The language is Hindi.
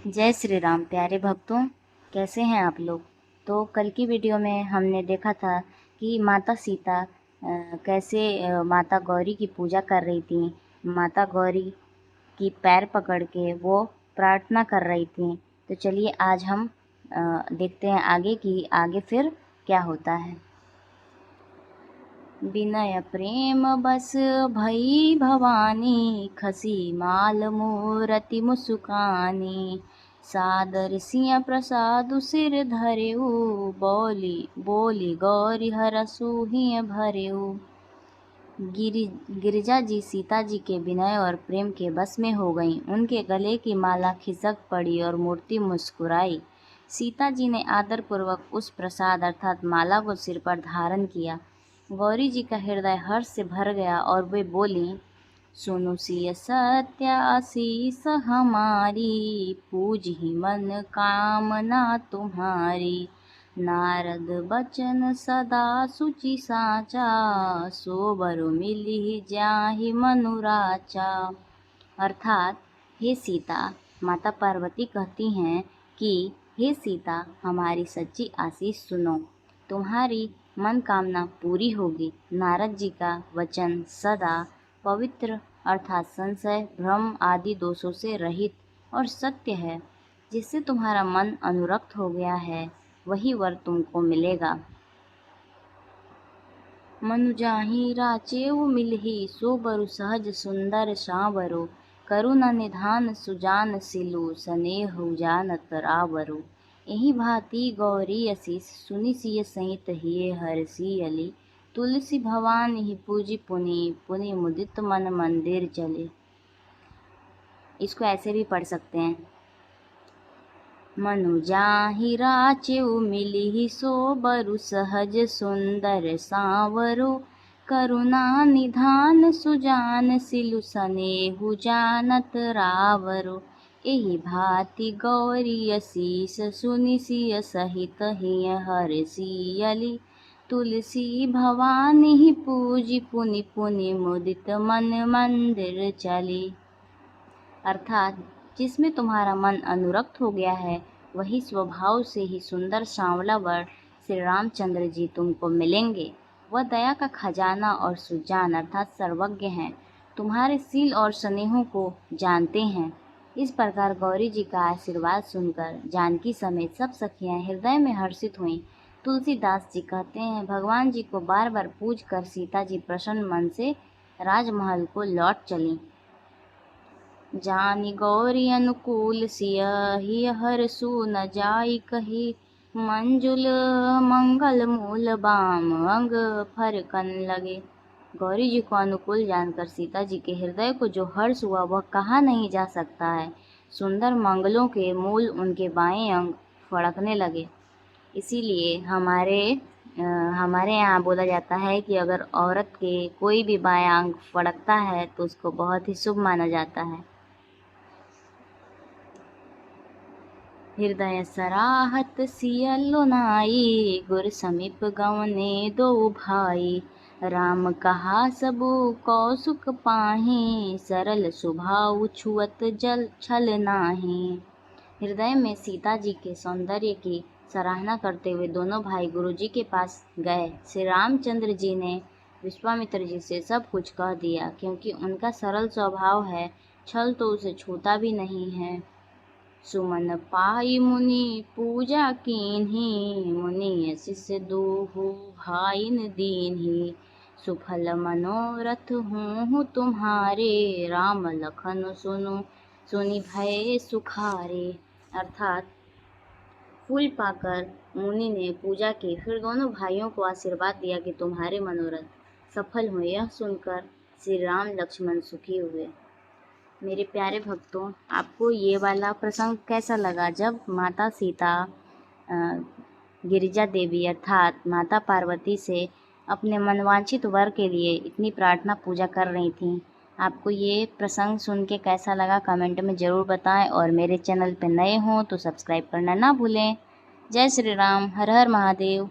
जय श्री राम प्यारे भक्तों, कैसे हैं आप लोग। तो कल की वीडियो में हमने देखा था कि माता सीता कैसे माता गौरी की पूजा कर रही थी। माता गौरी की पैर पकड़ के वो प्रार्थना कर रही थी। तो चलिए आज हम देखते हैं आगे कि आगे फिर क्या होता है। विनय प्रेम बस भई भवानी, खसी माल मूरति मुस्कानी। सादर सिय प्रसादु सिर धरेऊ, बोली बोली गौरी हरसु हिय भरेऊ। गिरिजा जी सीता जी के विनय और प्रेम के बस में हो गईं। उनके गले की माला खिसक पड़ी और मूर्ति मुस्कुराई। सीता जी ने आदरपूर्वक उस प्रसाद अर्थात माला को सिर पर धारण किया। गौरी जी का हृदय हर्ष से भर गया और वे बोली, सुनु सिय सत्य आशीष हमारी, पूजहि मन कामना तुम्हारी। नारद बचन सदा सुचि साचा, सोबर मिली जाहि मनुराचा। अर्थात हे सीता, माता पार्वती कहती हैं कि हे सीता, हमारी सच्ची आशीष सुनो, तुम्हारी मन कामना पूरी होगी। नारद जी का वचन सदा पवित्र अर्थात संशय भ्रम आदि दोषों से रहित और सत्य है। जिससे तुम्हारा मन अनुरक्त हो गया है वही वर तुमको मिलेगा। मनु जाहि राचेउ मिलहि, सो बरु सहज सुंदर सांवरो। करुणा निधान सुजान सिलु, स्नेहु जानत रावरो। एहि भांति गौरी असीस, सुनि सिय सहित हिय हरसियली। तुलसी भवानी ही पूजी पुनि, पुनि मुदित मन मंदिर चले। इसको ऐसे भी पढ़ सकते हैं। मनु जाहि राचेउ मिलिहि, सो बरु सहज सुंदर सांवरो। करुणा निधान सुजान सिलु, स्नेहु जानत रावरो। एहि भांति गौरी असीस, सुनि सिय सहित हिय हरसियली। तुलसी भवानी ही पूजी पुनि, पुनि मुदित मन मंदिर चली। अर्थात जिसमें तुम्हारा मन अनुरक्त हो गया है वही स्वभाव से ही सुंदर सांवला वर श्री रामचंद्र जी तुमको मिलेंगे। वह दया का खजाना और सुजान अर्थात सर्वज्ञ हैं, तुम्हारे सील और स्नेहों को जानते हैं। इस प्रकार गौरी जी का आशीर्वाद सुनकर जानकी समेत सब सखियां हृदय में हर्षित हुईं। तुलसीदास जी कहते हैं, भगवान जी को बार बार पूज कर सीता जी प्रसन्न मन से राजमहल को लौट चलीं। जानि गौरी अनुकूल सिय, हिय हरसु न जाई कही। मंजुल मंगल मूल बाम, अंग फरकन लगे। गौरी जी को अनुकूल जानकर सीता जी के हृदय को जो हर्ष हुआ वह कहा नहीं जा सकता है। सुंदर मंगलों के मूल उनके बाएं अंग फड़कने लगे। इसीलिए हमारे यहाँ बोला जाता है कि अगर औरत के कोई भी बायां अंग फड़कता है तो उसको बहुत ही शुभ माना जाता है। हृदय सराहत सियलो नाई, गुर समीप गवने दो भाई। राम कहा सबु कौसुक पाहि, सरल स्वभाव छुअत जल छल नाही। हृदय में सीता जी के सौंदर्य की सराहना करते हुए दोनों भाई गुरु जी के पास गए। श्री रामचंद्र जी ने विश्वामित्र जी से सब कुछ कह दिया, क्योंकि उनका सरल स्वभाव है, छल तो उसे छूता भी नहीं है। सुमन पाई मुनि पूजा कीन्ही, मुनि शिष्य दूहु भाइन दीन्ही। सुफल मनोरथ हूँ तुम्हारे, राम लखन सुनि भय सुखारे। अर्थात फूल पाकर मुनि ने पूजा की, फिर दोनों भाइयों को आशीर्वाद दिया कि तुम्हारे मनोरथ सफल हुए। यह सुनकर श्री राम लक्ष्मण सुखी हुए। मेरे प्यारे भक्तों, आपको ये वाला प्रसंग कैसा लगा जब माता सीता गिरिजा देवी अर्थात माता पार्वती से अपने मनवांछित वर के लिए इतनी प्रार्थना पूजा कर रही थीं। आपको ये प्रसंग सुन के कैसा लगा कमेंट में ज़रूर बताएं और मेरे चैनल पर नए हों तो सब्सक्राइब करना ना भूलें। जय श्री राम, हर हर महादेव।